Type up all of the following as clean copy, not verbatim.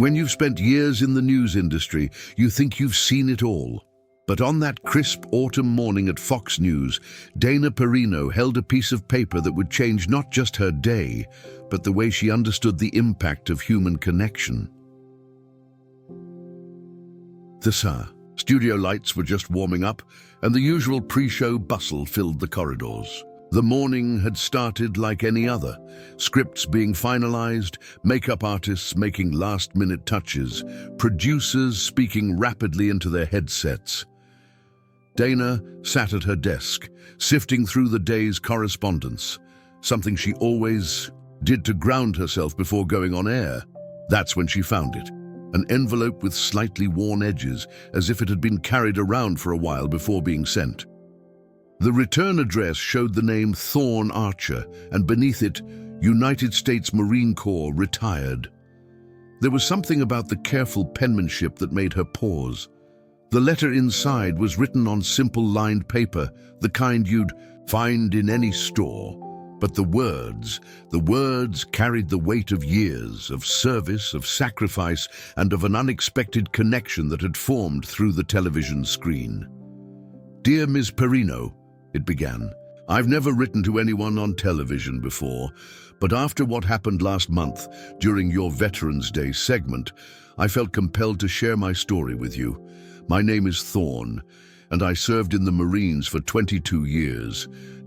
When you've spent years in the news industry, you think you've seen it all. But on that crisp autumn morning at Fox News, Dana Perino held a piece of paper that would change not just her day, but the way she understood the impact of human connection. The studio lights were just warming up, and the usual pre-show bustle filled the corridors. The morning had started like any other, scripts being finalized, makeup artists making last-minute touches, producers speaking rapidly into their headsets. Dana sat at her desk, sifting through the day's correspondence, something she always did to ground herself before going on air. That's when she found it, an envelope with slightly worn edges, as if it had been carried around for a while before being sent. The return address showed the name Thorn Archer, and beneath it, United States Marine Corps, retired. There was something about the careful penmanship that made her pause. The letter inside was written on simple lined paper, the kind you'd find in any store. But the words carried the weight of years, of service, of sacrifice, and of an unexpected connection that had formed through the television screen. "Dear Ms. Perino," it began, "I've never written to anyone on television before, but after what happened last month during your Veterans Day segment, I felt compelled to share my story with you. My name is Thorn, and I served in the Marines for 22 years.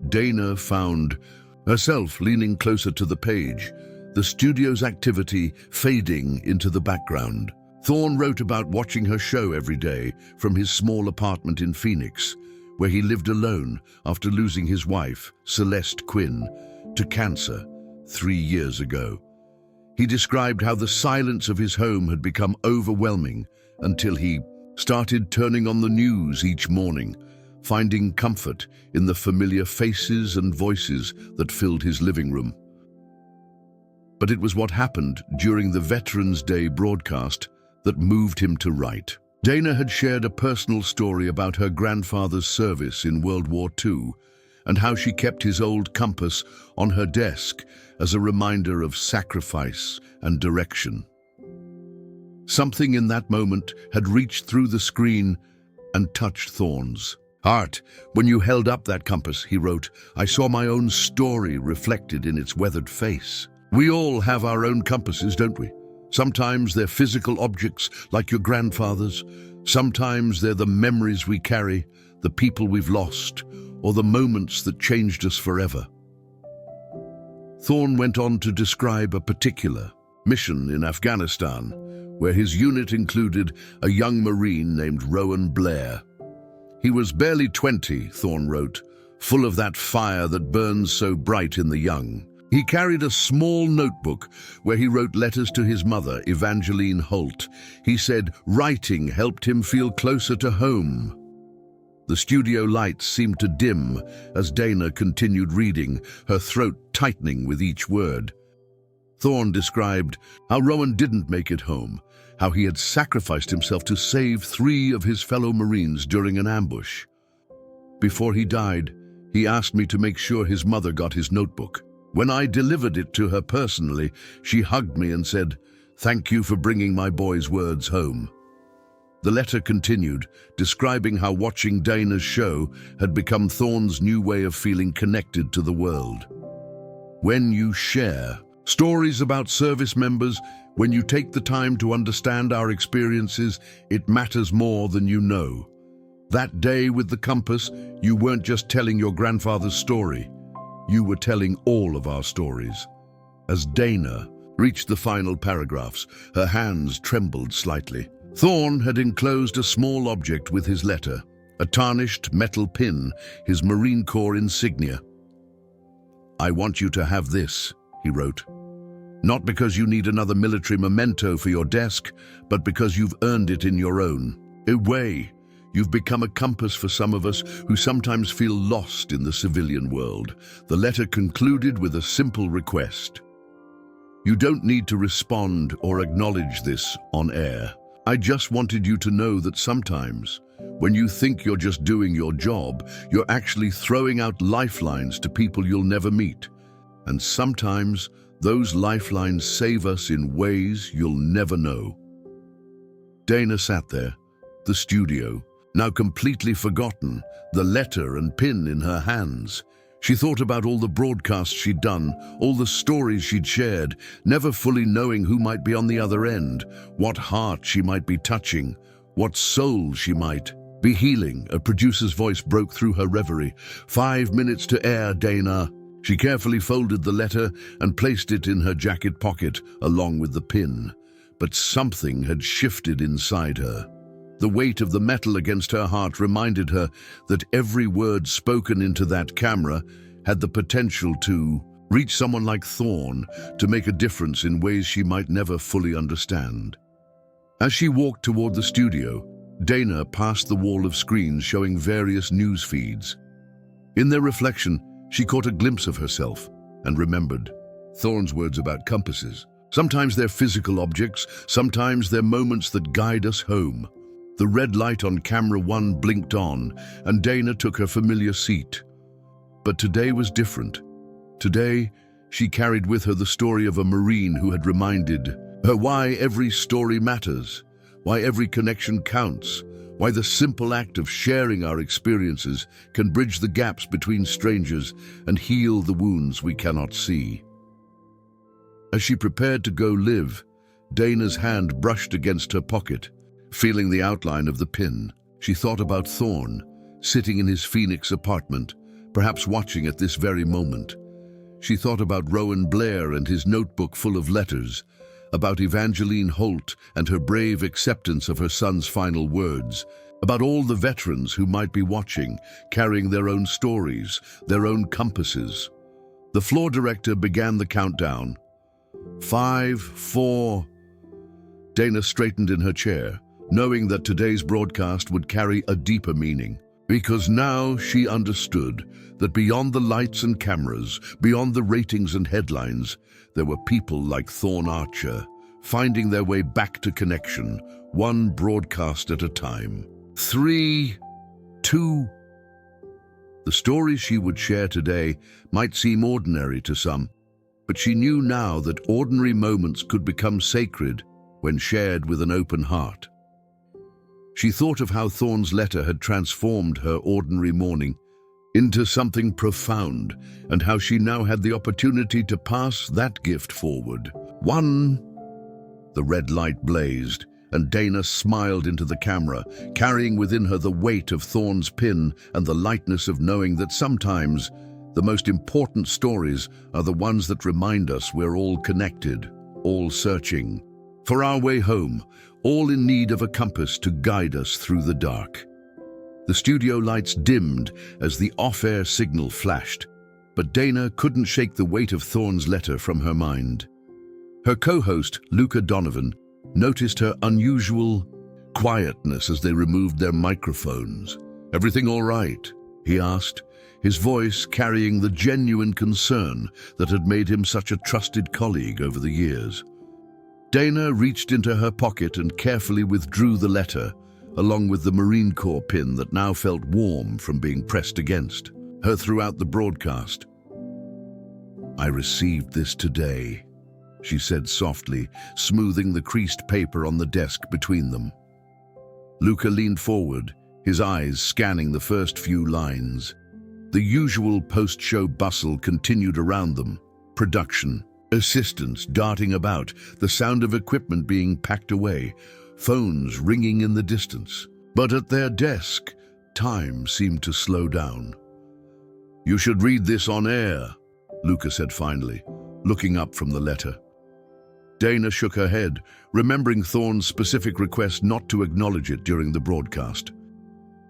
Dana found herself leaning closer to the page, the studio's activity fading into the background. Thorn wrote about watching her show every day from his small apartment in Phoenix, where he lived alone after losing his wife, Celeste Quinn, to cancer 3 years ago. He described how the silence of his home had become overwhelming until he started turning on the news each morning, finding comfort in the familiar faces and voices that filled his living room. But it was what happened during the Veterans Day broadcast that moved him to write. Dana had shared a personal story about her grandfather's service in World War II and how she kept his old compass on her desk as a reminder of sacrifice and direction. Something in that moment had reached through the screen and touched Thorn's heart. "When you held up that compass," he wrote, "I saw my own story reflected in its weathered face." We all have our own compasses, don't we? Sometimes they're physical objects like your grandfather's. Sometimes they're the memories we carry, the people we've lost, or the moments that changed us forever. Thorn went on to describe a particular mission in Afghanistan, where his unit included a young Marine named Rowan Blair. He was barely 20, Thorn wrote, full of that fire that burns so bright in the young. He carried a small notebook where he wrote letters to his mother, Evangeline Holt. He said writing helped him feel closer to home. The studio lights seemed to dim as Dana continued reading, her throat tightening with each word. Thorn described how Rowan didn't make it home, how he had sacrificed himself to save 3 of his fellow Marines during an ambush. Before he died, he asked me to make sure his mother got his notebook. When I delivered it to her personally, she hugged me and said, "Thank you for bringing my boy's words home." The letter continued, describing how watching Dana's show had become Thorn's new way of feeling connected to the world. When you share stories about service members, when you take the time to understand our experiences, it matters more than you know. That day with the compass, you weren't just telling your grandfather's story. You were telling all of our stories. As Dana reached the final paragraphs, her hands trembled slightly. Thorn had enclosed a small object with his letter, a tarnished metal pin, his Marine Corps insignia. "I want you to have this," he wrote. "Not because you need another military memento for your desk, but because you've earned it in your own way. You've become a compass for some of us who sometimes feel lost in the civilian world." The letter concluded with a simple request. "You don't need to respond or acknowledge this on air. I just wanted you to know that sometimes, when you think you're just doing your job, you're actually throwing out lifelines to people you'll never meet. And sometimes those lifelines save us in ways you'll never know." Dana sat there, the studio, now completely forgotten, the letter and pin in her hands. She thought about all the broadcasts she'd done, all the stories she'd shared, never fully knowing who might be on the other end, what heart she might be touching, what soul she might be healing. A producer's voice broke through her reverie. 5 minutes to air, Dana. She carefully folded the letter and placed it in her jacket pocket, along with the pin. But something had shifted inside her. The weight of the metal against her heart reminded her that every word spoken into that camera had the potential to reach someone like Thorne, to make a difference in ways she might never fully understand. As she walked toward the studio, Dana passed the wall of screens showing various news feeds. In their reflection, she caught a glimpse of herself and remembered Thorne's words about compasses. Sometimes they're physical objects, sometimes they're moments that guide us home. The red light on camera 1 blinked on, and Dana took her familiar seat. But today was different. Today, she carried with her the story of a Marine who had reminded her why every story matters, why every connection counts, why the simple act of sharing our experiences can bridge the gaps between strangers and heal the wounds we cannot see. As she prepared to go live, Dana's hand brushed against her pocket. Feeling the outline of the pin, she thought about Thorne, sitting in his Phoenix apartment, perhaps watching at this very moment. She thought about Rowan Blair and his notebook full of letters, about Evangeline Holt and her brave acceptance of her son's final words, about all the veterans who might be watching, carrying their own stories, their own compasses. The floor director began the countdown. 5, 4... Dana straightened in her chair, knowing that today's broadcast would carry a deeper meaning, because now she understood that beyond the lights and cameras, beyond the ratings and headlines, there were people like Thorne Archer, finding their way back to connection, one broadcast at a time. 3, 2... The stories she would share today might seem ordinary to some, but she knew now that ordinary moments could become sacred when shared with an open heart. She thought of how Thorne's letter had transformed her ordinary morning into something profound, and how she now had the opportunity to pass that gift forward. 1... The red light blazed, and Dana smiled into the camera, carrying within her the weight of Thorne's pin and the lightness of knowing that sometimes the most important stories are the ones that remind us we're all connected, all searching for our way home, all in need of a compass to guide us through the dark. The studio lights dimmed as the off-air signal flashed, but Dana couldn't shake the weight of Thorne's letter from her mind. Her co-host, Luca Donovan, noticed her unusual quietness as they removed their microphones. "Everything all right?" he asked, his voice carrying the genuine concern that had made him such a trusted colleague over the years. Dana reached into her pocket and carefully withdrew the letter, along with the Marine Corps pin that now felt warm from being pressed against her throughout the broadcast. "I received this today," she said softly, smoothing the creased paper on the desk between them. Luca leaned forward, his eyes scanning the first few lines. The usual post-show bustle continued around them. Production, assistants darting about, the sound of equipment being packed away, phones ringing in the distance. But at their desk, time seemed to slow down. "You should read this on air," Luca said finally, looking up from the letter. Dana shook her head, remembering Thorne's specific request not to acknowledge it during the broadcast.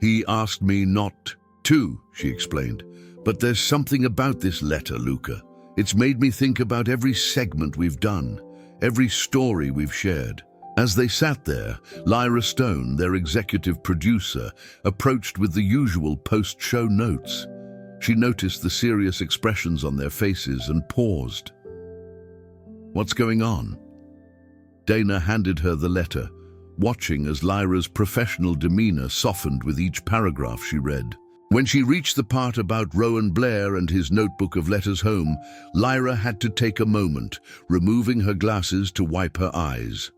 "He asked me not to," she explained. "But there's something about this letter, Luca. It's made me think about every segment we've done, every story we've shared." As they sat there, Lyra Stone, their executive producer, approached with the usual post-show notes. She noticed the serious expressions on their faces and paused. "What's going on?" Dana handed her the letter, watching as Lyra's professional demeanor softened with each paragraph she read. When she reached the part about Rowan Blair and his notebook of letters home, Lyra had to take a moment, removing her glasses to wipe her eyes.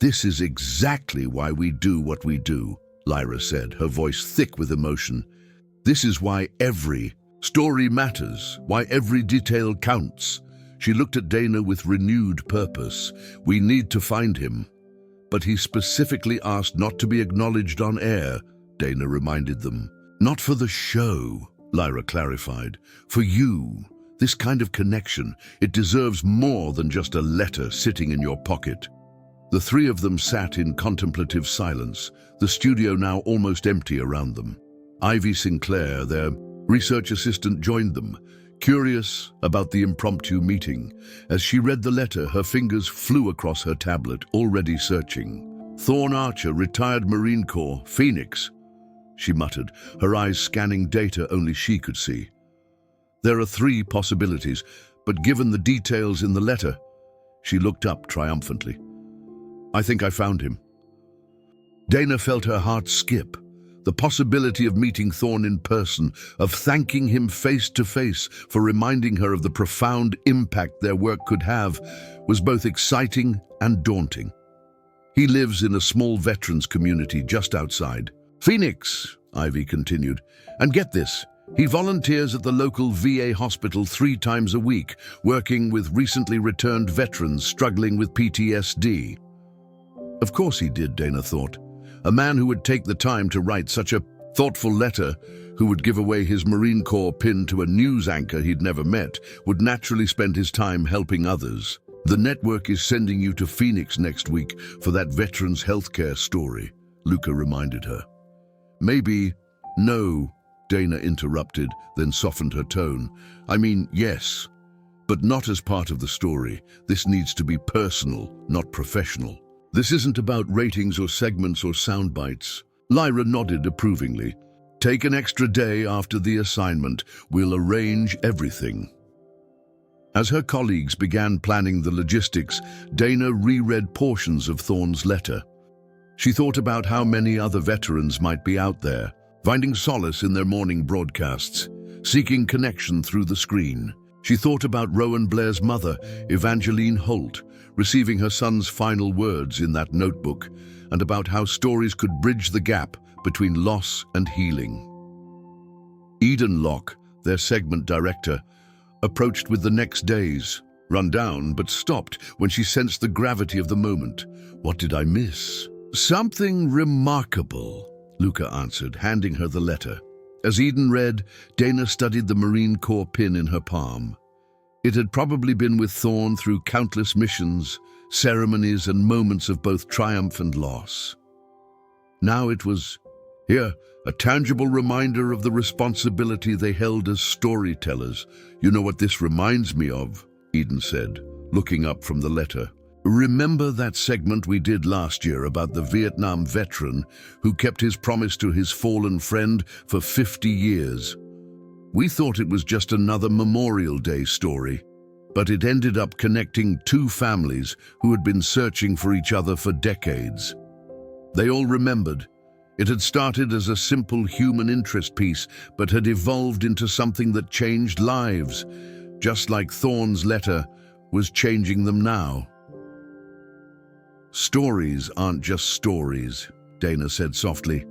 "This is exactly why we do what we do," Lyra said, her voice thick with emotion. "This is why every story matters, why every detail counts." She looked at Dana with renewed purpose. "We need to find him." "But he specifically asked not to be acknowledged on air," Dana reminded them. "Not for the show," Lyra clarified. "For you. This kind of connection, it deserves more than just a letter sitting in your pocket." The three of them sat in contemplative silence, the studio now almost empty around them. Ivy Sinclair, their research assistant, joined them, curious about the impromptu meeting. As she read the letter, her fingers flew across her tablet, already searching. "Thorn Archer, retired Marine Corps, Phoenix," she muttered, her eyes scanning data only she could see. "There are 3 possibilities, but given the details in the letter," she looked up triumphantly. "I think I found him." Dana felt her heart skip. The possibility of meeting Thorn in person, of thanking him face to face for reminding her of the profound impact their work could have, was both exciting and daunting. "He lives in a small veterans community just outside Phoenix," Ivy continued. "And get this, he volunteers at the local VA hospital 3 times a week, working with recently returned veterans struggling with PTSD. Of course he did, Dana thought. A man who would take the time to write such a thoughtful letter, who would give away his Marine Corps pin to a news anchor he'd never met, would naturally spend his time helping others. "The network is sending you to Phoenix next week for that veterans' healthcare story," Luca reminded her. "Maybe..." "No," Dana interrupted, then softened her tone. "I mean, yes, but not as part of the story. This needs to be personal, not professional. This isn't about ratings or segments or sound bites." Lyra nodded approvingly. "Take an extra day after the assignment. We'll arrange everything." As her colleagues began planning the logistics, Dana reread portions of Thorn's letter. She thought about how many other veterans might be out there, finding solace in their morning broadcasts, seeking connection through the screen. She thought about Rowan Blair's mother, Evangeline Holt, receiving her son's final words in that notebook, and about how stories could bridge the gap between loss and healing. Eden Locke, their segment director, approached with the next day's rundown, but stopped when she sensed the gravity of the moment. "What did I miss?" "Something remarkable," Luca answered, handing her the letter. As Eden read, Dana studied the Marine Corps pin in her palm. It had probably been with Thorn through countless missions, ceremonies, and moments of both triumph and loss. Now it was, here, a tangible reminder of the responsibility they held as storytellers. "You know what this reminds me of?" Eden said, looking up from the letter. "Remember that segment we did last year about the Vietnam veteran who kept his promise to his fallen friend for 50 years? We thought it was just another Memorial Day story, but it ended up connecting 2 families who had been searching for each other for decades. They all remembered. It had started as a simple human interest piece, but had evolved into something that changed lives, just like Thorn's letter was changing them now." "Stories aren't just stories," Dana said softly.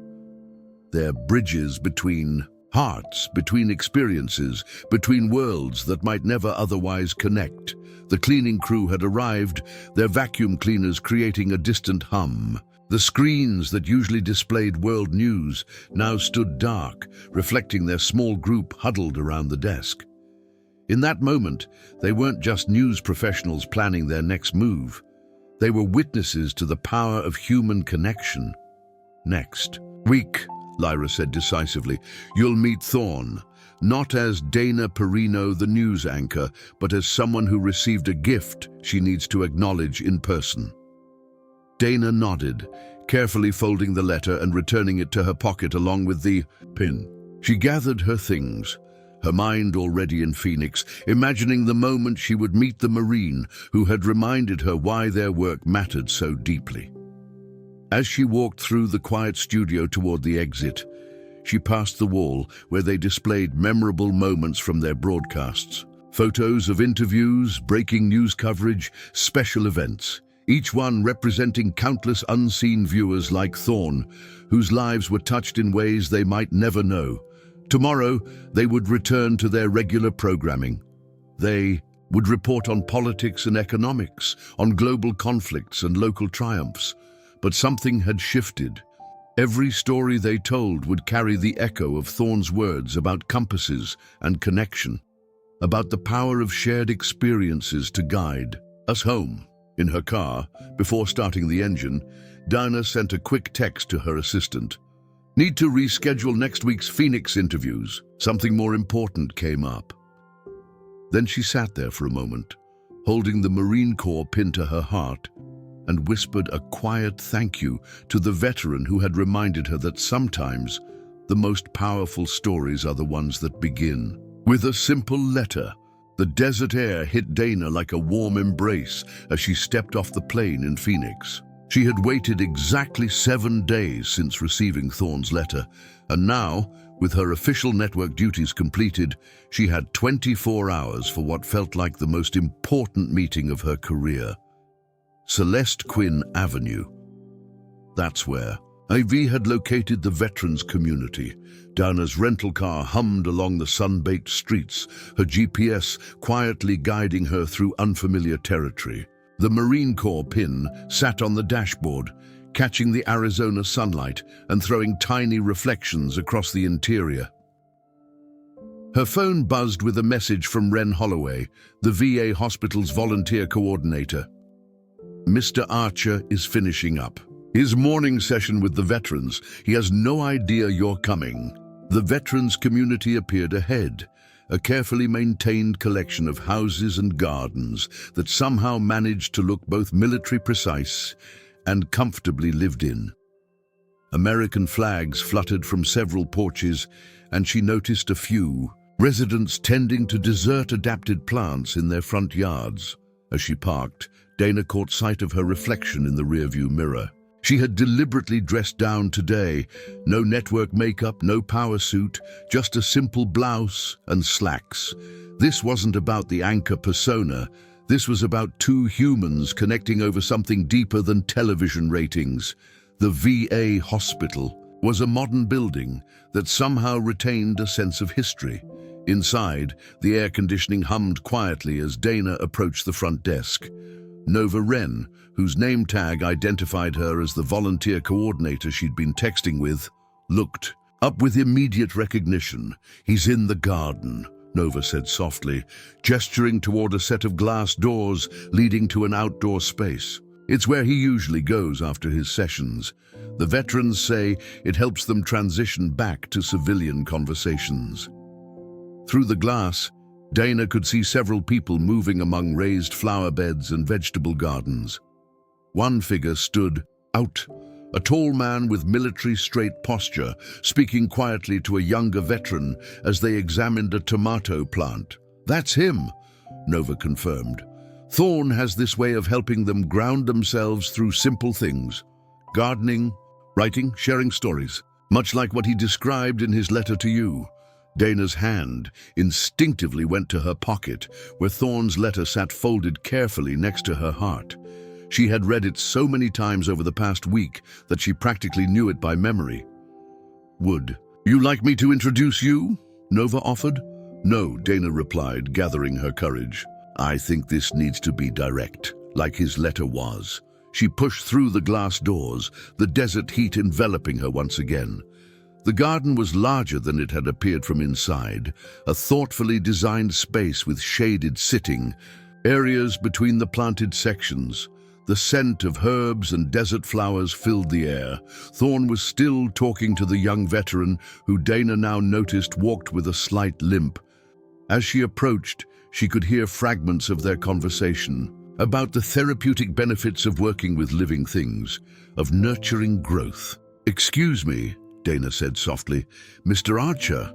"They're bridges between hearts, between experiences, between worlds that might never otherwise connect." The cleaning crew had arrived, their vacuum cleaners creating a distant hum. The screens that usually displayed world news now stood dark, reflecting their small group huddled around the desk. In that moment, they weren't just news professionals planning their next move. They were witnesses to the power of human connection. "Next week," Lyra said decisively, "you'll meet Thorn, not as Dana Perino, the news anchor, but as someone who received a gift she needs to acknowledge in person." Dana nodded, carefully folding the letter and returning it to her pocket along with the pin. She gathered her things, her mind already in Phoenix, imagining the moment she would meet the Marine who had reminded her why their work mattered so deeply. As she walked through the quiet studio toward the exit, she passed the wall where they displayed memorable moments from their broadcasts. Photos of interviews, breaking news coverage, special events. each one representing countless unseen viewers like Thorne, whose lives were touched in ways they might never know. Tomorrow, they would return to their regular programming. They would report on politics and economics, on global conflicts and local triumphs. But something had shifted. Every story they told would carry the echo of Thorne's words about compasses and connection, about the power of shared experiences to guide us home. In her car, before starting the engine, Dinah sent a quick text to her assistant. Need to reschedule next week's Phoenix interviews. Something more important came up. Then she sat there for a moment, holding the Marine Corps pin to her heart, and whispered a quiet thank you to the veteran who had reminded her that sometimes the most powerful stories are the ones that begin with a simple letter. The desert air hit Dana like a warm embrace as she stepped off the plane in Phoenix. She had waited exactly 7 days since receiving Thorne's letter, and now, with her official network duties completed, she had 24 hours for what felt like the most important meeting of her career. Celeste Quinn Avenue. That's where IV had located the veterans community. Dana's rental car hummed along the sun-baked streets, her GPS quietly guiding her through unfamiliar territory. The Marine Corps pin sat on the dashboard, catching the Arizona sunlight and throwing tiny reflections across the interior. Her phone buzzed with a message from Ren Holloway, the VA hospital's volunteer coordinator. Mr. Archer is finishing up his morning session with the veterans. He has no idea you're coming. The veterans community appeared ahead, a carefully maintained collection of houses and gardens that somehow managed to look both military precise and comfortably lived in. American flags fluttered from several porches, and she noticed a few residents tending to desert-adapted plants in their front yards. As she parked, Dana caught sight of her reflection in the rearview mirror. She had deliberately dressed down today. No network makeup, no power suit, just a simple blouse and slacks. This wasn't about the anchor persona. This was about two humans connecting over something deeper than television ratings. The VA hospital was a modern building that somehow retained a sense of history. Inside, the air conditioning hummed quietly as Dana approached the front desk. Nova Wren, whose name tag identified her as the volunteer coordinator she'd been texting with, looked up with immediate recognition. "He's in the garden," Nova said softly, gesturing toward a set of glass doors leading to an outdoor space. "It's where he usually goes after his sessions. The veterans say it helps them transition back to civilian conversations." Through the glass, Dana could see several people moving among raised flower beds and vegetable gardens. One figure stood out, a tall man with military straight posture, speaking quietly to a younger veteran as they examined a tomato plant. "That's him," Nova confirmed. "Thorne has this way of helping them ground themselves through simple things. Gardening, writing, sharing stories, much like what he described in his letter to you." Dana's hand instinctively went to her pocket, where Thorne's letter sat folded carefully next to her heart. She had read it so many times over the past week that she practically knew it by memory. "Would you like me to introduce you?" Nova offered. "No," Dana replied, gathering her courage. "I think this needs to be direct, like his letter was." She pushed through the glass doors, the desert heat enveloping her once again. The garden was larger than it had appeared from inside, a thoughtfully designed space with shaded sitting, areas between the planted sections. The scent of herbs and desert flowers filled the air. Thorne was still talking to the young veteran, who Dana now noticed walked with a slight limp. As she approached, she could hear fragments of their conversation about the therapeutic benefits of working with living things, of nurturing growth. "Excuse me," Dana said softly. "Mr. Archer?"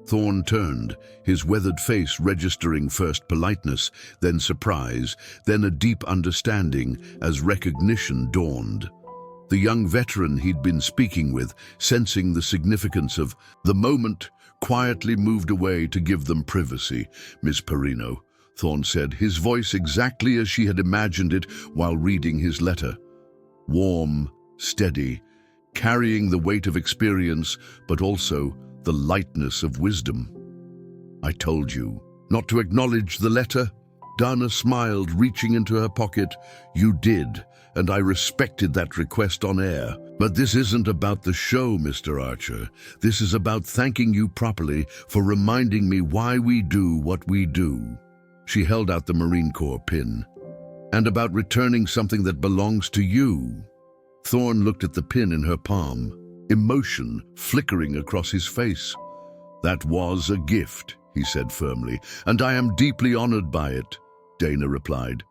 Thorne turned, his weathered face registering first politeness, then surprise, then a deep understanding as recognition dawned. The young veteran he'd been speaking with, sensing the significance of the moment, quietly moved away to give them privacy. "Miss Perino," Thorn said, his voice exactly as she had imagined it while reading his letter. Warm, steady, carrying the weight of experience, but also the lightness of wisdom. I told you not to acknowledge the letter. Dana smiled, reaching into her pocket. You did, and I respected that request on air. But this isn't about the show, Mr. Archer. This is about thanking you properly for reminding me why we do what we do. She held out the Marine Corps pin. And about returning something that belongs to you. Thorn looked at the pin in her palm, emotion flickering across his face. That was a gift, he said firmly, and I am deeply honored by it, Dana replied.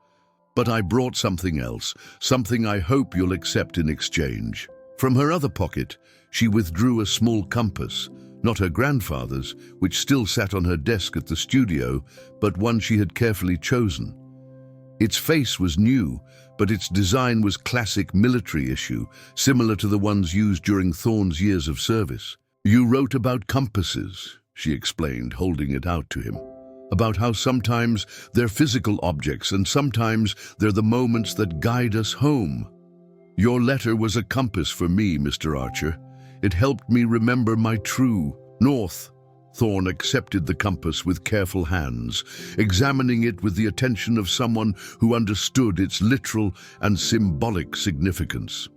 But I brought something else, something I hope you'll accept in exchange. From her other pocket, she withdrew a small compass, not her grandfather's, which still sat on her desk at the studio, but one she had carefully chosen. Its face was new, but its design was classic military issue, similar to the ones used during Thorn's years of service. You wrote about compasses, she explained, holding it out to him. About how sometimes they're physical objects and sometimes they're the moments that guide us home. Your letter was a compass for me, Mr. Archer. It helped me remember my true north. Thorn accepted the compass with careful hands, examining it with the attention of someone who understood its literal and symbolic significance.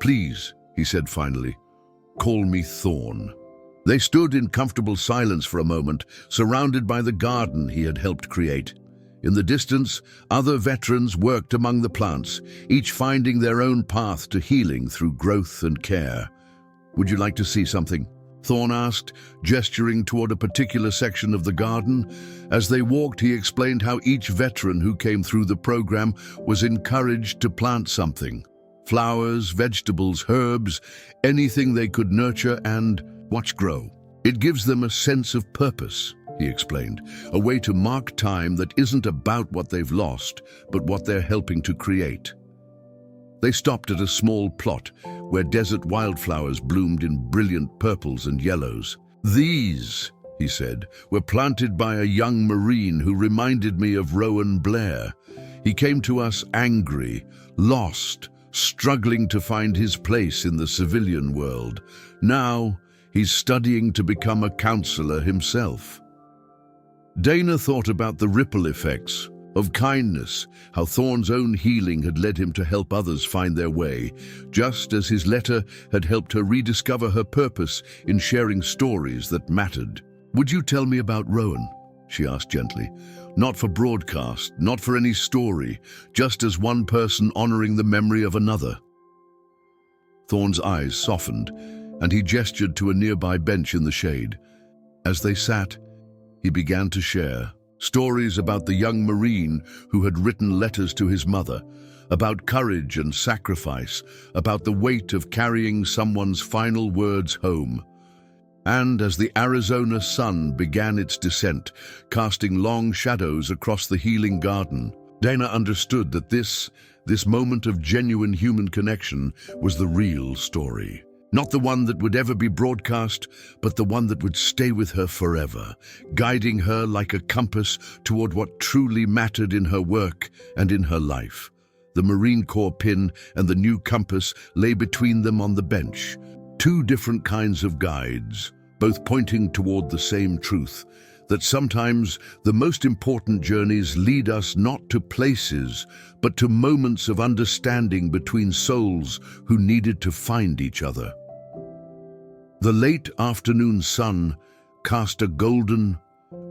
Please, he said finally, call me Thorn. They stood in comfortable silence for a moment, surrounded by the garden he had helped create. In the distance, other veterans worked among the plants, each finding their own path to healing through growth and care. Would you like to see something? Thorn asked, gesturing toward a particular section of the garden. As they walked, he explained how each veteran who came through the program was encouraged to plant something. Flowers, vegetables, herbs, anything they could nurture and watch grow. It gives them a sense of purpose, he explained, a way to mark time that isn't about what they've lost, but what they're helping to create. They stopped at a small plot where desert wildflowers bloomed in brilliant purples and yellows. These, he said, were planted by a young Marine who reminded me of Rowan Blair. He came to us angry, lost, struggling to find his place in the civilian world. Now, he's studying to become a counselor himself. Dana thought about the ripple effects of kindness, how Thorn's own healing had led him to help others find their way, just as his letter had helped her rediscover her purpose in sharing stories that mattered. Would you tell me about Rowan? She asked gently. Not for broadcast, not for any story, just as one person honoring the memory of another. Thorn's eyes softened, and he gestured to a nearby bench in the shade. As they sat, he began to share stories about the young Marine who had written letters to his mother, about courage and sacrifice, about the weight of carrying someone's final words home. And as the Arizona sun began its descent, casting long shadows across the healing garden, Dana understood that this moment of genuine human connection was the real story. Not the one that would ever be broadcast, but the one that would stay with her forever, guiding her like a compass toward what truly mattered in her work and in her life. The Marine Corps pin and the new compass lay between them on the bench, two different kinds of guides, both pointing toward the same truth, that sometimes the most important journeys lead us not to places, but to moments of understanding between souls who needed to find each other. The late afternoon sun cast a golden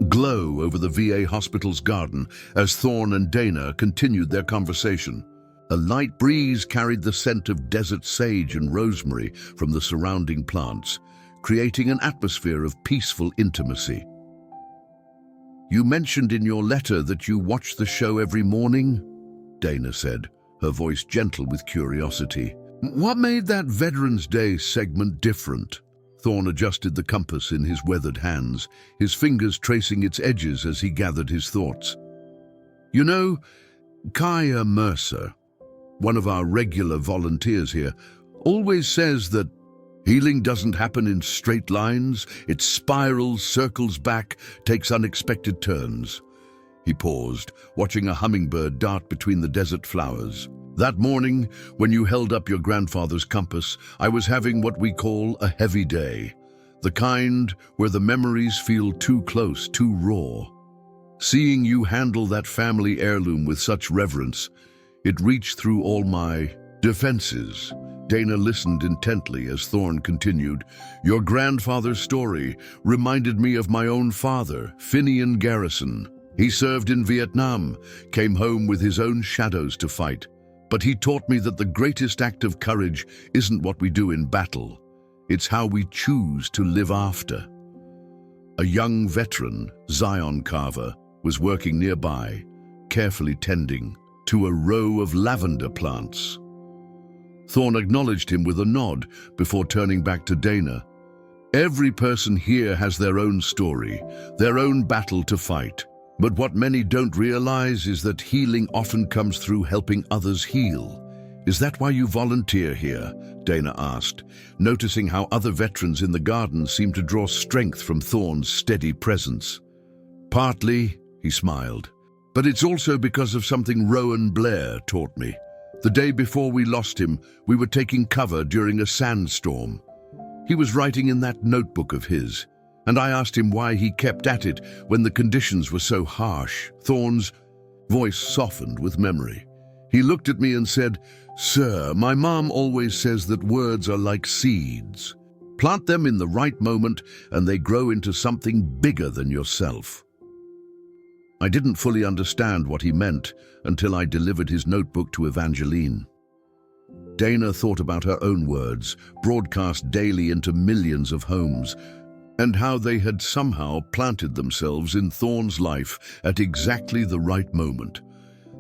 glow over the VA hospital's garden as Thorn and Dana continued their conversation. A light breeze carried the scent of desert sage and rosemary from the surrounding plants, creating an atmosphere of peaceful intimacy. You mentioned in your letter that you watch the show every morning, Dana said, her voice gentle with curiosity. What made that Veterans Day segment different? Thorn adjusted the compass in his weathered hands, his fingers tracing its edges as he gathered his thoughts. You know, Kaya Mercer, one of our regular volunteers here, always says that healing doesn't happen in straight lines. It spirals, circles back, takes unexpected turns. He paused, watching a hummingbird dart between the desert flowers. That morning, when you held up your grandfather's compass, I was having what we call a heavy day. The kind where the memories feel too close, too raw. Seeing you handle that family heirloom with such reverence, it reached through all my defenses. Dana listened intently as Thorne continued. Your grandfather's story reminded me of my own father, Finian Garrison. He served in Vietnam, came home with his own shadows to fight. But he taught me that the greatest act of courage isn't what we do in battle. It's how we choose to live after. A young veteran, Zion Carver, was working nearby, carefully tending to a row of lavender plants. Thorne acknowledged him with a nod before turning back to Dana. Every person here has their own story, their own battle to fight. But what many don't realize is that healing often comes through helping others heal. Is that why you volunteer here? Dana asked, noticing how other veterans in the garden seemed to draw strength from Thorne's steady presence. Partly, he smiled, but it's also because of something Rowan Blair taught me. The day before we lost him, we were taking cover during a sandstorm. He was writing in that notebook of his, and I asked him why he kept at it when the conditions were so harsh. Thorne's voice softened with memory. He looked at me and said, "Sir, my mom always says that words are like seeds. Plant them in the right moment and they grow into something bigger than yourself." I didn't fully understand what he meant until I delivered his notebook to Evangeline. Dana thought about her own words, broadcast daily into millions of homes, and how they had somehow planted themselves in Thorne's life at exactly the right moment.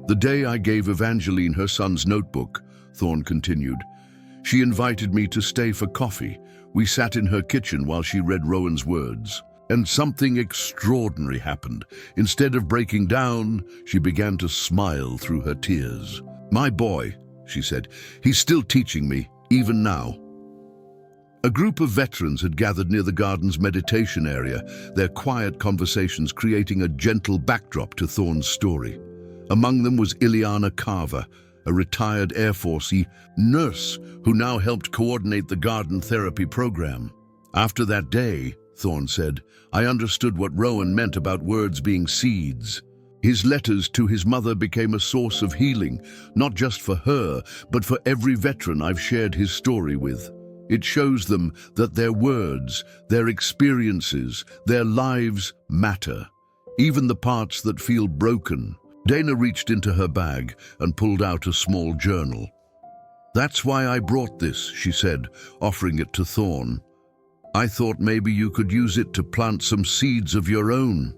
The day I gave Evangeline her son's notebook, Thorne continued, she invited me to stay for coffee. We sat in her kitchen while she read Rowan's words. And something extraordinary happened. Instead of breaking down, she began to smile through her tears. "My boy," she said, "he's still teaching me, even now." A group of veterans had gathered near the garden's meditation area, their quiet conversations creating a gentle backdrop to Thorne's story. Among them was Ileana Carver, a retired Air Force nurse who now helped coordinate the garden therapy program. After that day, Thorne said, I understood what Rowan meant about words being seeds. His letters to his mother became a source of healing, not just for her, but for every veteran I've shared his story with. It shows them that their words, their experiences, their lives matter, even the parts that feel broken. Dana reached into her bag and pulled out a small journal. "That's why I brought this," she said, offering it to Thorne. "I thought maybe you could use it to plant some seeds of your own."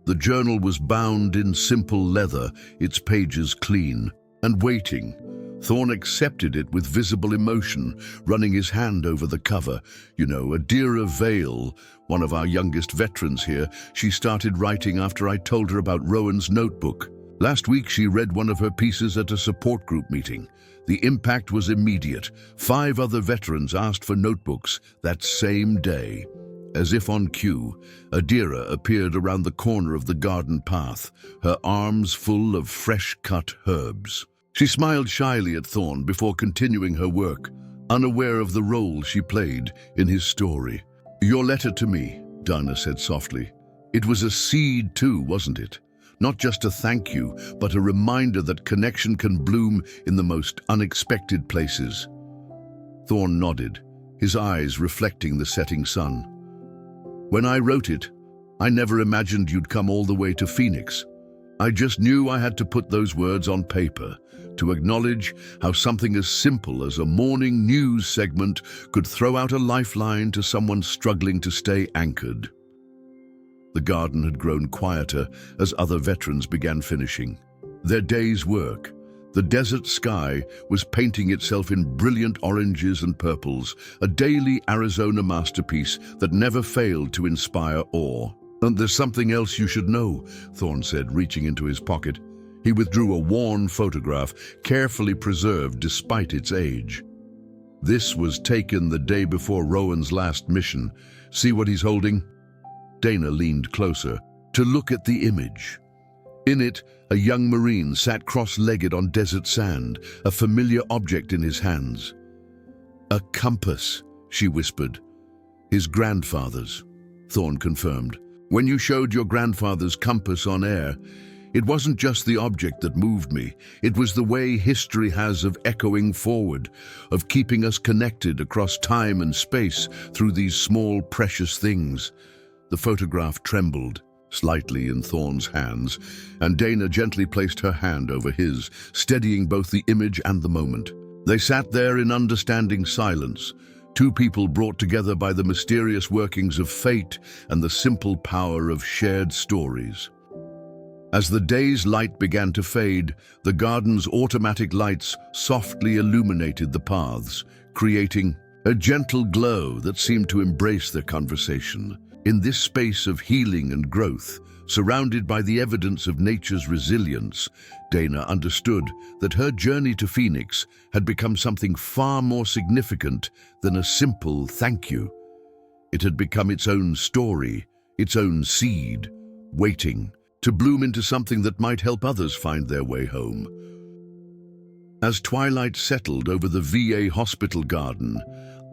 The journal was bound in simple leather, its pages clean, and waiting. Thorne accepted it with visible emotion, running his hand over the cover. Adira Vale, one of our youngest veterans here, she started writing after I told her about Rowan's notebook. Last week she read one of her pieces at a support group meeting. The impact was immediate. 5 other veterans asked for notebooks that same day. As if on cue, Adira appeared around the corner of the garden path, her arms full of fresh-cut herbs. She smiled shyly at Thorne before continuing her work, unaware of the role she played in his story. "Your letter to me," Dana said softly. "It was a seed too, wasn't it? Not just a thank you, but a reminder that connection can bloom in the most unexpected places." Thorne nodded, his eyes reflecting the setting sun. "When I wrote it, I never imagined you'd come all the way to Phoenix. I just knew I had to put those words on paper, to acknowledge how something as simple as a morning news segment could throw out a lifeline to someone struggling to stay anchored." The garden had grown quieter as other veterans began finishing their day's work. The desert sky was painting itself in brilliant oranges and purples, a daily Arizona masterpiece that never failed to inspire awe. "And there's something else you should know," Thorne said, reaching into his pocket. He withdrew a worn photograph, carefully preserved despite its age. "This was taken the day before Rowan's last mission. See what he's holding?" Dana leaned closer to look at the image. In it, a young Marine sat cross-legged on desert sand, a familiar object in his hands. "A compass," she whispered. "His grandfather's," Thorn confirmed. "When you showed your grandfather's compass on air, it wasn't just the object that moved me. It was the way history has of echoing forward, of keeping us connected across time and space through these small, precious things." The photograph trembled slightly in Thorn's hands, and Dana gently placed her hand over his, steadying both the image and the moment. They sat there in understanding silence, two people brought together by the mysterious workings of fate and the simple power of shared stories. As the day's light began to fade, the garden's automatic lights softly illuminated the paths, creating a gentle glow that seemed to embrace their conversation. In this space of healing and growth, surrounded by the evidence of nature's resilience, Dana understood that her journey to Phoenix had become something far more significant than a simple thank you. It had become its own story, its own seed, waiting to bloom into something that might help others find their way home. As twilight settled over the VA hospital garden,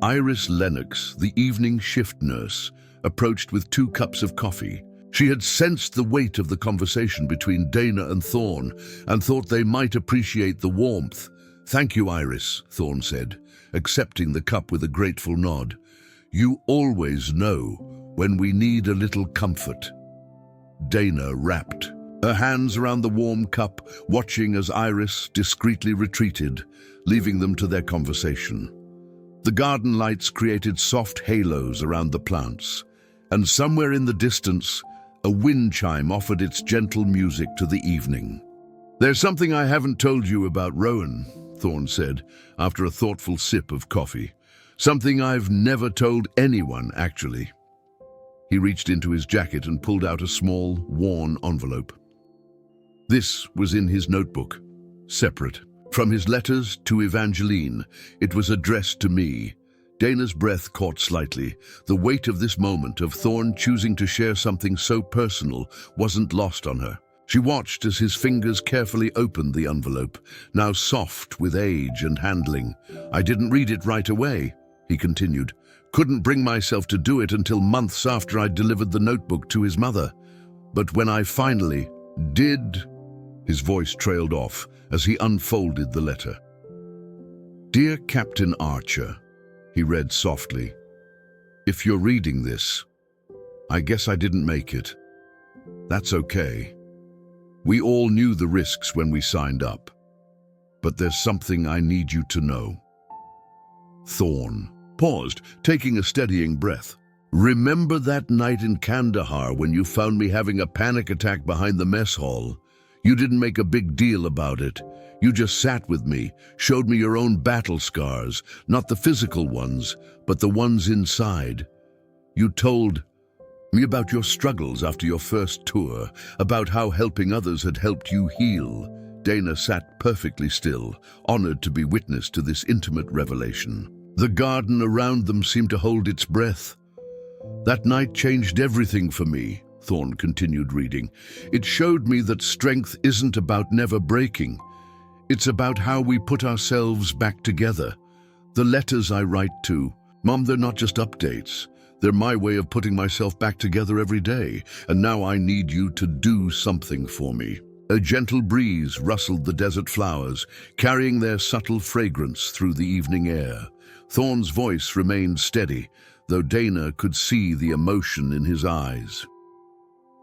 Iris Lennox, the evening shift nurse, approached with 2 cups of coffee. She had sensed the weight of the conversation between Dana and Thorn and thought they might appreciate the warmth. "Thank you, Iris," Thorn said, accepting the cup with a grateful nod. "You always know when we need a little comfort." Dana rapped, her hands around the warm cup, watching as Iris discreetly retreated, leaving them to their conversation. The garden lights created soft halos around the plants, and somewhere in the distance, a wind chime offered its gentle music to the evening. "There's something I haven't told you about Rowan," Thorn said, after a thoughtful sip of coffee. "Something I've never told anyone, actually." He reached into his jacket and pulled out a small, worn envelope. This was in his notebook, separate. From his letters to Evangeline, it was addressed to me. Dana's breath caught slightly. The weight of this moment, of Thorn choosing to share something so personal, wasn't lost on her. She watched as his fingers carefully opened the envelope, now soft with age and handling. "I didn't read it right away," he continued. "Couldn't bring myself to do it until months after I'd delivered the notebook to his mother. But when I finally did..." His voice trailed off as he unfolded the letter. "Dear Captain Archer," he read softly, "if you're reading this, I guess I didn't make it. That's okay. We all knew the risks when we signed up. But there's something I need you to know." Thorn paused, taking a steadying breath. "Remember that night in Kandahar when you found me having a panic attack behind the mess hall? You didn't make a big deal about it. You just sat with me, showed me your own battle scars, not the physical ones, but the ones inside. You told me about your struggles after your first tour, about how helping others had helped you heal." Dana sat perfectly still, honored to be witness to this intimate revelation. The garden around them seemed to hold its breath. "That night changed everything for me," Thorn continued reading. "It showed me that strength isn't about never breaking. It's about how we put ourselves back together. The letters I write to, Mom, they're not just updates. They're my way of putting myself back together every day, and now I need you to do something for me." A gentle breeze rustled the desert flowers, carrying their subtle fragrance through the evening air. Thorn's voice remained steady, though Dana could see the emotion in his eyes.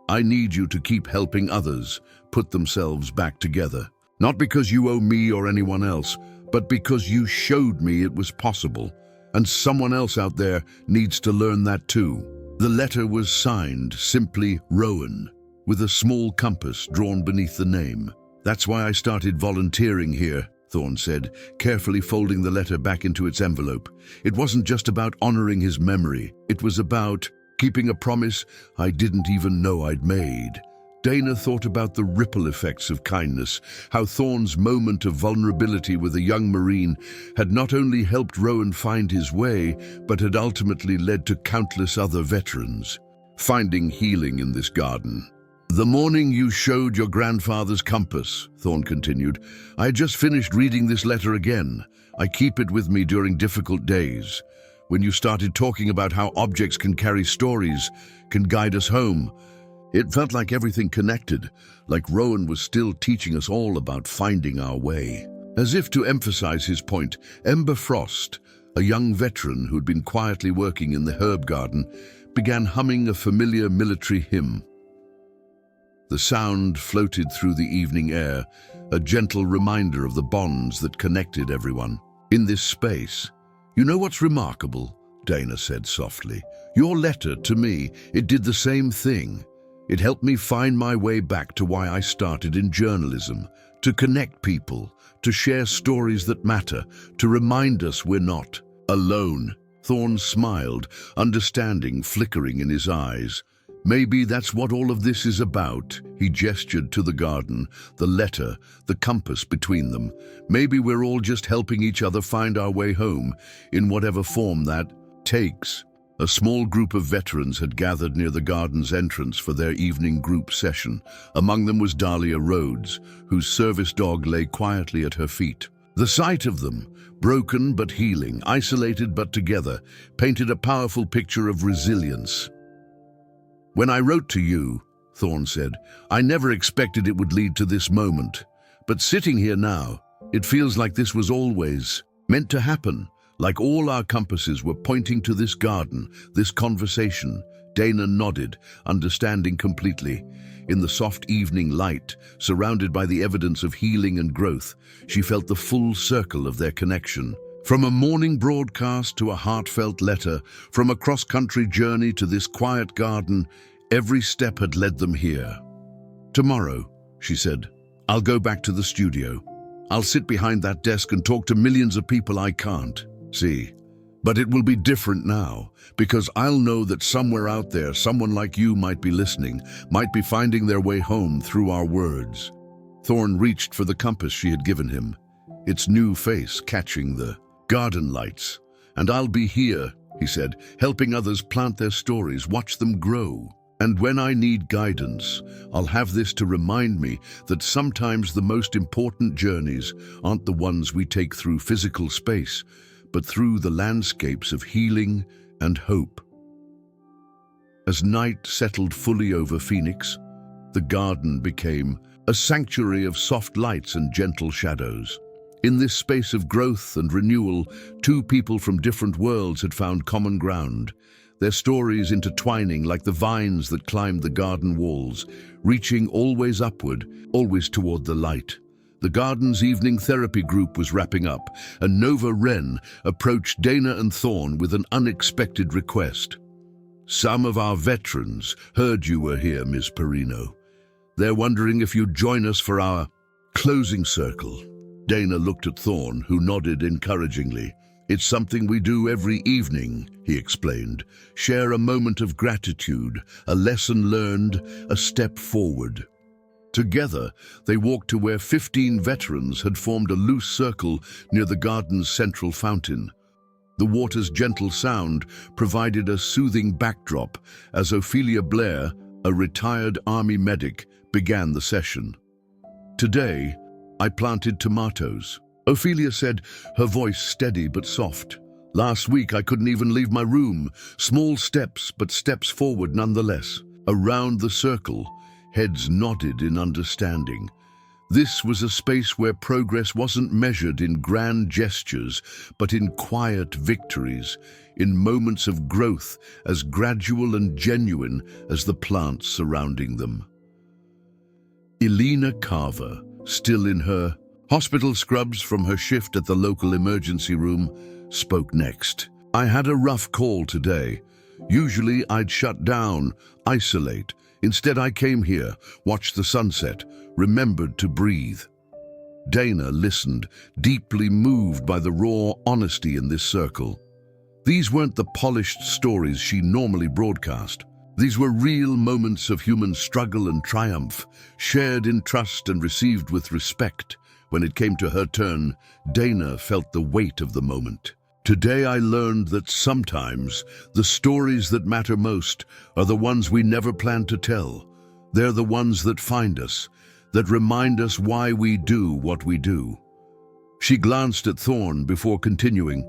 "I need you to keep helping others put themselves back together. Not because you owe me or anyone else, but because you showed me it was possible, and someone else out there needs to learn that too." The letter was signed simply Rowan, with a small compass drawn beneath the name. "That's why I started volunteering here," Thorn said, carefully folding the letter back into its envelope. "It wasn't just about honoring his memory. It was about keeping a promise I didn't even know I'd made." Dana thought about the ripple effects of kindness, how Thorn's moment of vulnerability with a young Marine had not only helped Rowan find his way, but had ultimately led to countless other veterans finding healing in this garden. "The morning you showed your grandfather's compass," Thorne continued, "I had just finished reading this letter again. I keep it with me during difficult days. When you started talking about how objects can carry stories, can guide us home, it felt like everything connected, like Rowan was still teaching us all about finding our way." As if to emphasize his point, Ember Frost, a young veteran who'd been quietly working in the herb garden, began humming a familiar military hymn. The sound floated through the evening air, a gentle reminder of the bonds that connected everyone. "In this space, you know what's remarkable?" Dana said softly. "Your letter to me, it did the same thing. It helped me find my way back to why I started in journalism, to connect people, to share stories that matter, to remind us we're not alone." Thorne smiled, understanding flickering in his eyes. "Maybe that's what all of this is about." He gestured to the garden, the letter, the compass between them. "Maybe we're all just helping each other find our way home, in whatever form that takes." A small group of veterans had gathered near the garden's entrance for their evening group session. Among them was Dahlia Rhodes, whose service dog lay quietly at her feet. The sight of them, broken but healing, isolated but together, painted a powerful picture of resilience. "When I wrote to you," Thorne said, "I never expected it would lead to this moment. But sitting here now, it feels like this was always meant to happen, like all our compasses were pointing to this garden, this conversation." Dana nodded, understanding completely. In the soft evening light, surrounded by the evidence of healing and growth, she felt the full circle of their connection. From a morning broadcast to a heartfelt letter, from a cross-country journey to this quiet garden, every step had led them here. "Tomorrow," she said, "I'll go back to the studio. I'll sit behind that desk and talk to millions of people I can't see. But it will be different now, because I'll know that somewhere out there, someone like you might be listening, might be finding their way home through our words." Thorne reached for the compass she had given him, its new face catching the garden lights. "And I'll be here," he said, "helping others plant their stories, watch them grow. And when I need guidance, I'll have this to remind me that sometimes the most important journeys aren't the ones we take through physical space, but through the landscapes of healing and hope." As night settled fully over Phoenix, the garden became a sanctuary of soft lights and gentle shadows. In this space of growth and renewal, two people from different worlds had found common ground, their stories intertwining like the vines that climbed the garden walls, reaching always upward, always toward the light. The garden's evening therapy group was wrapping up, and Nova Wren approached Dana and Thorne with an unexpected request. "Some of our veterans heard you were here, Miss Perino. They're wondering if you'd join us for our closing circle." Dana looked at Thorne, who nodded encouragingly. "It's something we do every evening," he explained. "Share a moment of gratitude, a lesson learned, a step forward." Together, they walked to where 15 veterans had formed a loose circle near the garden's central fountain. The water's gentle sound provided a soothing backdrop as Ophelia Blair, a retired Army medic, began the session. "Today, I planted tomatoes," Ophelia said, her voice steady but soft. "Last week I couldn't even leave my room. Small steps, but steps forward nonetheless." Around the circle, heads nodded in understanding. This was a space where progress wasn't measured in grand gestures, but in quiet victories, in moments of growth as gradual and genuine as the plants surrounding them. Elena Carver, still in her hospital scrubs from her shift at the local emergency room, spoke next. "I had a rough call today. Usually I'd shut down, isolate. Instead I came here, watched the sunset, remembered to breathe." Dana listened, deeply moved by the raw honesty in this circle. These weren't the polished stories she normally broadcast. These were real moments of human struggle and triumph, shared in trust and received with respect. When it came to her turn, Dana felt the weight of the moment. "Today I learned that sometimes the stories that matter most are the ones we never planned to tell, They're the ones that find us, that remind us why we do what we do. She glanced at Thorn before continuing.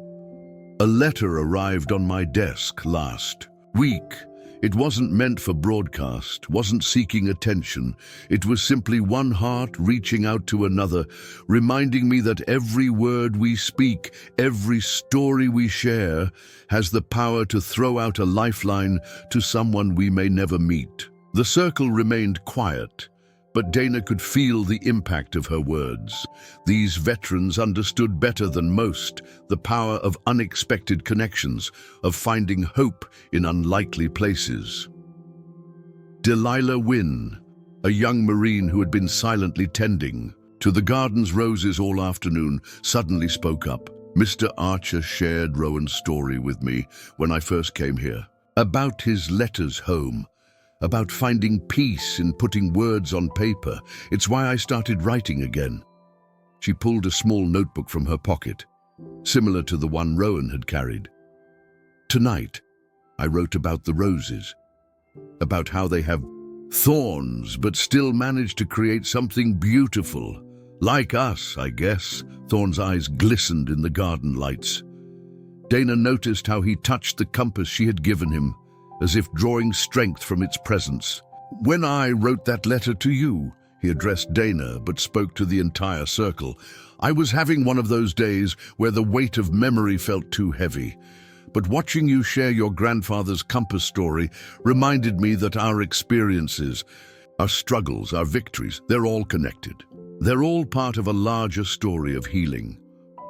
A letter arrived on my desk last week. It wasn't meant for broadcast, wasn't seeking attention. It was simply one heart reaching out to another, reminding me that every word we speak, every story we share, has the power to throw out a lifeline to someone we may never meet. The circle remained quiet, but Dana could feel the impact of her words. These veterans understood better than most the power of unexpected connections, of finding hope in unlikely places. Delilah Wynne, a young Marine who had been silently tending to the garden's roses all afternoon, suddenly spoke up. Mr. Archer shared Rowan's story with me when I first came here, about his letters home, about finding peace in putting words on paper. It's why I started writing again. She pulled a small notebook from her pocket, similar to the one Rowan had carried. Tonight, I wrote about the roses, about how they have thorns but still manage to create something beautiful. Like us, I guess. Thorn's eyes glistened in the garden lights. Dana noticed how he touched the compass she had given him, as if drawing strength from its presence. When I wrote that letter to you, he addressed Dana but spoke to the entire circle. I was having one of those days where the weight of memory felt too heavy. But watching you share your grandfather's compass story reminded me that our experiences, our struggles, our victories, they're all connected. They're all part of a larger story of healing.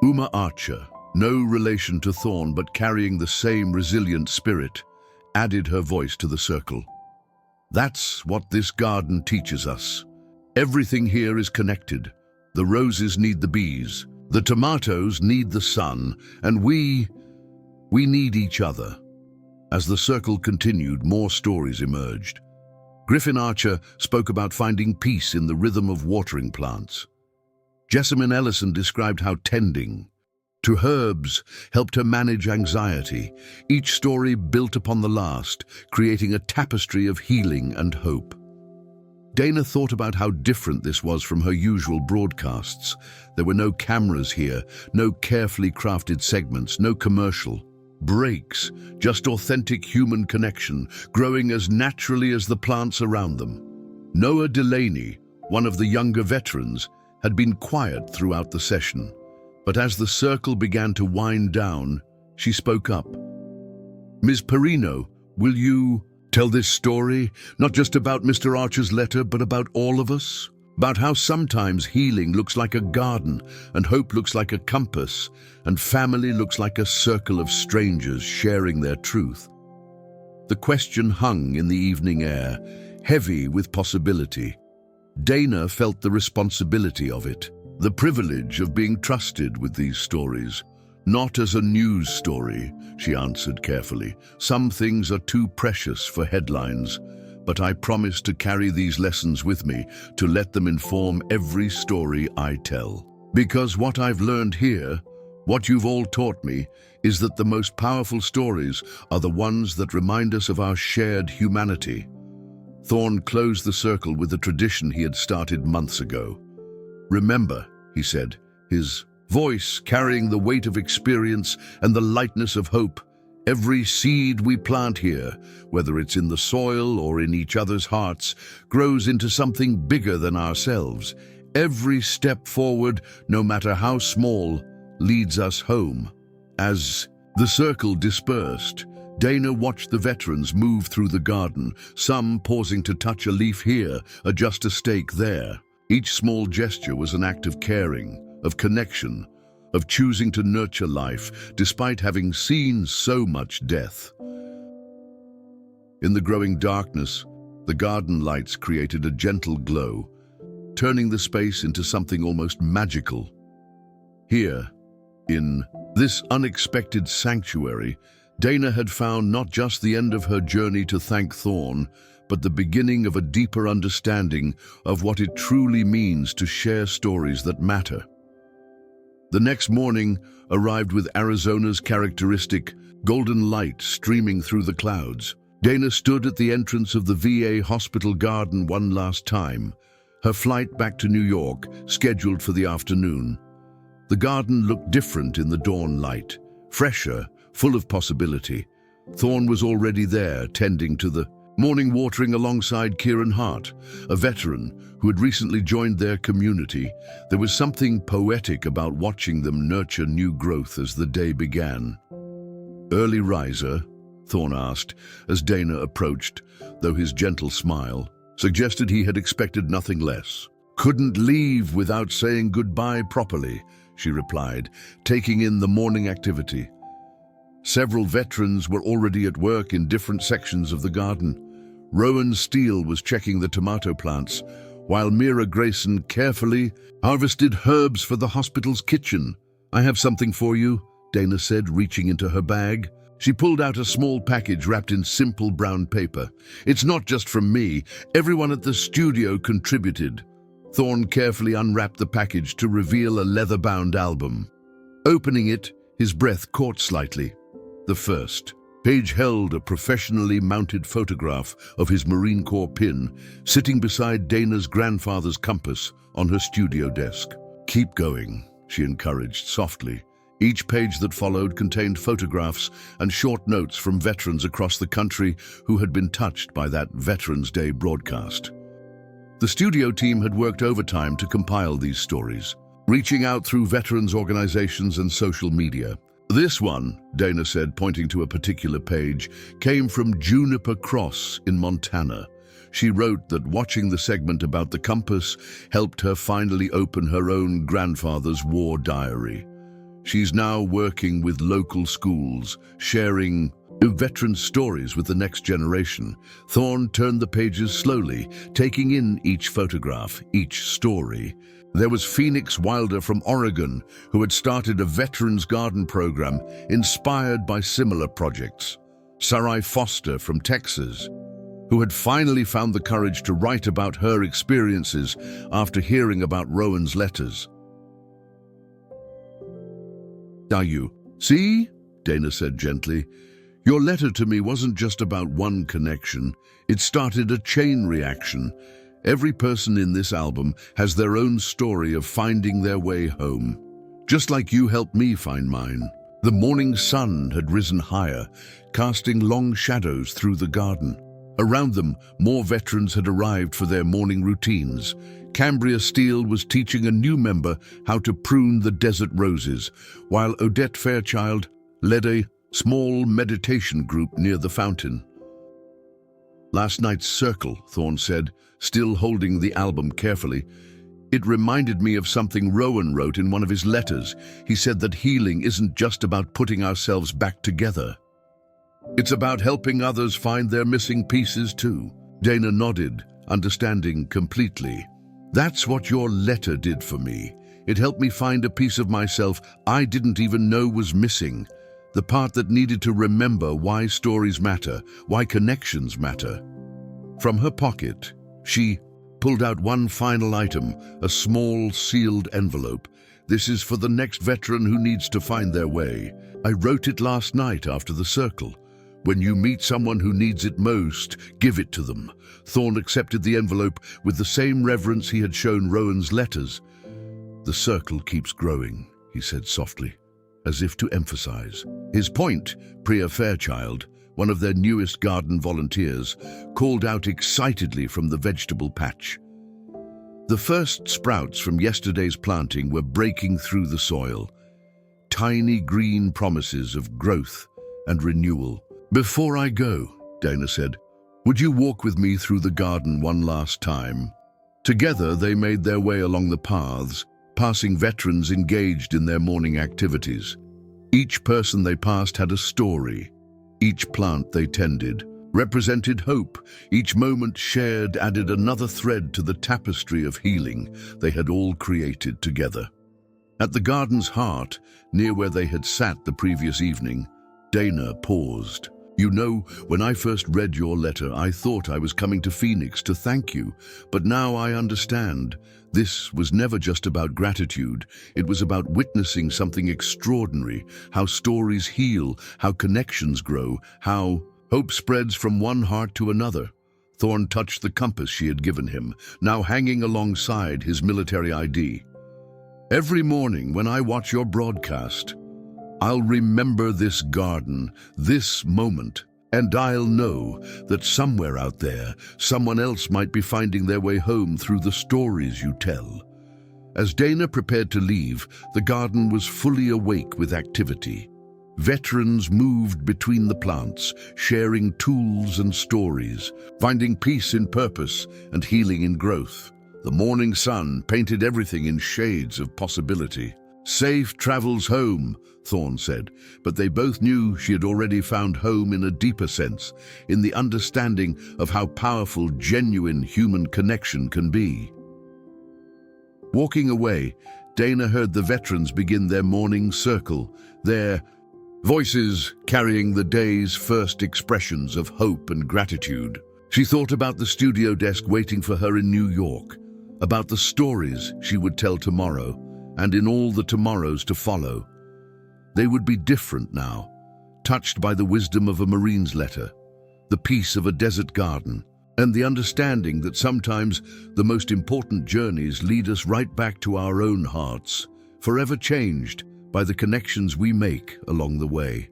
Uma Archer, no relation to Thorn but carrying the same resilient spirit, added her voice to the circle. That's what this garden teaches us. Everything here is connected. The roses need the bees, the tomatoes need the sun, and we need each other. As the circle continued, more stories emerged. Griffin Archer spoke about finding peace in the rhythm of watering plants. Jessamine Ellison described how tending to herbs helped her manage anxiety. Each story built upon the last, creating a tapestry of healing and hope. Dana thought about how different this was from her usual broadcasts. There were no cameras here, no carefully crafted segments, no commercial breaks, just authentic human connection, growing as naturally as the plants around them. Noah Delaney, one of the younger veterans, had been quiet throughout the session. But as the circle began to wind down, she spoke up. Ms. Perino, will you tell this story, not just about Mr. Archer's letter, but about all of us? About how sometimes healing looks like a garden, and hope looks like a compass, and family looks like a circle of strangers sharing their truth. The question hung in the evening air, heavy with possibility. Dana felt the responsibility of it. The privilege of being trusted with these stories. Not as a news story, she answered carefully. Some things are too precious for headlines, but I promise to carry these lessons with me, to let them inform every story I tell. Because what I've learned here, what you've all taught me, is that the most powerful stories are the ones that remind us of our shared humanity. Thorn closed the circle with a tradition he had started months ago. Remember, he said, his voice carrying the weight of experience and the lightness of hope, every seed we plant here, whether it's in the soil or in each other's hearts, grows into something bigger than ourselves. Every step forward, no matter how small, leads us home. As the circle dispersed, Dana watched the veterans move through the garden, some pausing to touch a leaf here, adjust a stake there. Each small gesture was an act of caring, of connection, of choosing to nurture life, despite having seen so much death. In the growing darkness, the garden lights created a gentle glow, turning the space into something almost magical. Here, in this unexpected sanctuary, Dana had found not just the end of her journey to thank Thorn, but the beginning of a deeper understanding of what it truly means to share stories that matter. The next morning arrived with Arizona's characteristic golden light streaming through the clouds. Dana stood at the entrance of the VA hospital garden one last time, her flight back to New York scheduled for the afternoon. The garden looked different in the dawn light, fresher, full of possibility. Thorne was already there, tending to the morning watering alongside Kieran Hart, a veteran who had recently joined their community. There was something poetic about watching them nurture new growth as the day began. "Early riser?" Thorne asked as Dana approached, though his gentle smile suggested he had expected nothing less. "Couldn't leave without saying goodbye properly," she replied, taking in the morning activity. Several veterans were already at work in different sections of the garden. Rowan Steele was checking the tomato plants, while Mira Grayson carefully harvested herbs for the hospital's kitchen. "I have something for you," Dana said, reaching into her bag. She pulled out a small package wrapped in simple brown paper. "It's not just from me. Everyone at the studio contributed." Thorne carefully unwrapped the package to reveal a leather-bound album. Opening it, his breath caught slightly. The first page held a professionally mounted photograph of his Marine Corps pin sitting beside Dana's grandfather's compass on her studio desk. "Keep going," she encouraged softly. Each page that followed contained photographs and short notes from veterans across the country who had been touched by that Veterans Day broadcast. The studio team had worked overtime to compile these stories, reaching out through veterans organizations and social media. "This one," Dana said, pointing to a particular page, came from Juniper Cross in Montana. She wrote that watching the segment about the compass helped her finally open her own grandfather's war diary. She's now working with local schools, sharing veteran stories with the next generation. Thorne turned the pages slowly, taking in each photograph, each story. There was Phoenix Wilder from Oregon, who had started a veterans garden program inspired by similar projects. Sarai Foster from Texas, who had finally found the courage to write about her experiences after hearing about Rowan's letters. "Are you? See?" Dana said gently. "Your letter to me wasn't just about one connection. It started a chain reaction. Every person in this album has their own story of finding their way home. Just like you helped me find mine." The morning sun had risen higher, casting long shadows through the garden. Around them, more veterans had arrived for their morning routines. Cambria Steele was teaching a new member how to prune the desert roses, while Odette Fairchild led a small meditation group near the fountain. "Last night's circle," Thorne said, still holding the album carefully. "It reminded me of something Rowan wrote in one of his letters. He said that healing isn't just about putting ourselves back together. It's about helping others find their missing pieces too." Dana nodded, understanding completely. "That's what your letter did for me. It helped me find a piece of myself I didn't even know was missing. The part that needed to remember why stories matter, why connections matter." From her pocket, she pulled out one final item, a small sealed envelope. "This is for the next veteran who needs to find their way. I wrote it last night after the circle. When you meet someone who needs it most, give it to them." Thorne accepted the envelope with the same reverence he had shown Rowan's letters. "The circle keeps growing," he said softly, as if to emphasize his point. Priya Fairchild, one of their newest garden volunteers, called out excitedly from the vegetable patch. The first sprouts from yesterday's planting were breaking through the soil, tiny green promises of growth and renewal. "Before I go," Dana said, "would you walk with me through the garden one last time?" Together they made their way along the paths, passing veterans engaged in their morning activities. Each person they passed had a story. Each plant they tended represented hope. Each moment shared added another thread to the tapestry of healing they had all created together. At the garden's heart, near where they had sat the previous evening, Dana paused. "You know, when I first read your letter, I thought I was coming to Phoenix to thank you, but now I understand. This was never just about gratitude. It was about witnessing something extraordinary, how stories heal, how connections grow, how..." Hope spreads from one heart to another. Thorne touched the compass she had given him, now hanging alongside his military ID. Every morning when I watch your broadcast, I'll remember this garden, this moment, and I'll know that somewhere out there, someone else might be finding their way home through the stories you tell. As Dana prepared to leave, the garden was fully awake with activity. Veterans moved between the plants, sharing tools and stories, finding peace in purpose and healing in growth. The morning sun painted everything in shades of possibility. "Safe travels home," Thorne said, but they both knew she had already found home in a deeper sense, in the understanding of how powerful genuine human connection can be. Walking away, Dana heard the veterans begin their morning circle, their voices carrying the day's first expressions of hope and gratitude. She thought about the studio desk waiting for her in New York, about the stories she would tell tomorrow, and in all the tomorrows to follow. They would be different now, touched by the wisdom of a Marine's letter, the peace of a desert garden, and the understanding that sometimes the most important journeys lead us right back to our own hearts, forever changed by the connections we make along the way.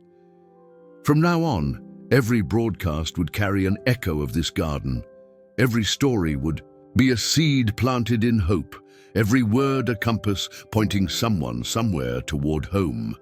From now on, every broadcast would carry an echo of this garden. Every story would be a seed planted in hope, every word a compass pointing someone somewhere toward home.